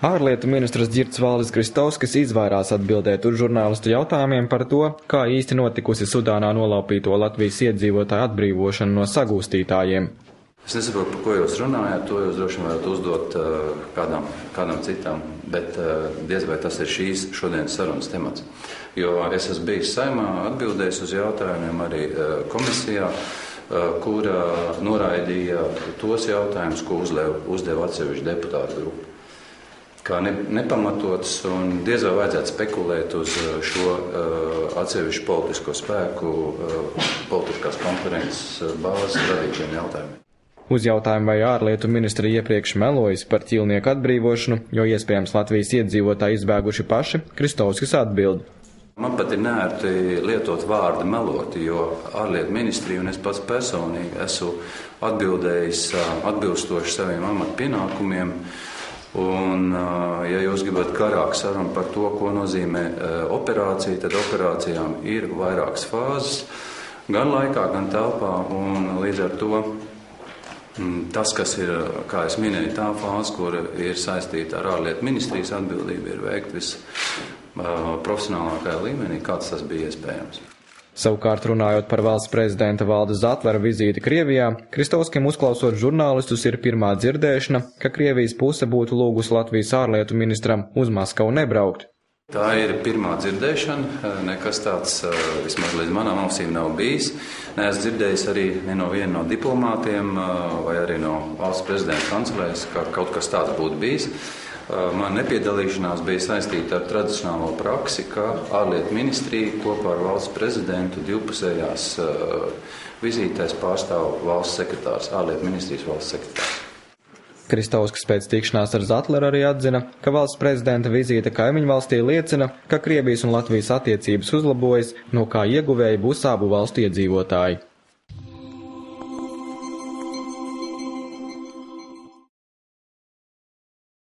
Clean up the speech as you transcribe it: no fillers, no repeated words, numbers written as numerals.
Ārlietu ministrs Ģirds Valdis Kristovskis izvairās atbildēt uz žurnālistu jautājumiem par to, kā īsti notikusi Sudānā nolaupīto Latvijas iedzīvotāju atbrīvošanu no sagūstītājiem. Es nesaprotu, par ko jūs runājat, to jūs droši vien varat uzdot kādam citam, bet diez vai tas ir šīs šodienas sarunas temats. Jo es esmu bijis Saeimā, atbildējis uz jautājumiem arī komisijā, kura noraidīja tos jautājumus, ko uzdeva atsevišķu deputātu grupu. Kā nepamatots un diez vai vajadzētu spekulēt uz šo atsevišķu politisko spēku, politiskās konferences bāzes radītiem jautājumiem. Uz jautājumu, vai ārlietu ministri iepriekš melojas par ķīlnieku atbrīvošanu, jo iespējams Latvijas iedzīvotāji izbēguši paši, Kristovskis atbild. Man pat ir neērti lietot vārdu meloti, jo ārlietu ministrija un es pats personīgi esmu atbildējis atbilstoši saviem amatpienākumiem. Un, ja jūs gribat garāku sarunu par to, ko nozīmē operācija, tad operācijām ir vairākas fāzes, gan laikā, gan telpā, un līdz ar to tas, kas ir, kā es minēju, tā fāze, kur ir saistīta ar ārlietu ministrijas atbildību, ir veikt visprofesionālākajā līmenī, kāds tas bija iespējams. Savukārt runājot par valsts prezidenta Valda Zatlera vizīti Krievijā, Kristovskim uzklausot žurnālistus ir pirmā dzirdēšana, ka Krievijas puse būtu lūgusi Latvijas ārlietu ministram uz Maskavu nebraukt. Tā ir pirmā dzirdēšana, nekas tāds vismaz līdz manām ausīm nav bijis. Neesmu dzirdējis arī no viena no diplomātiem vai arī no valsts prezidenta kancelēs, ka kaut kas tāds būtu bijis. Man nepiedalīšanās bija saistīta ar tradicionālo praksi, ka ārlietu ministrija kopā ar valsts prezidentu divpusējās vizītēs pārstāv valsts sekretārs, ārlietu ministrijas valsts sekretārs. Kristovskis pēc tikšanās ar Zatleru arī atzina, ka valsts prezidenta vizīte kaimiņu valstī liecina, ka Krievijas un Latvijas attiecības uzlabojas, no kā ieguvēji būs abu valstu iedzīvotāji.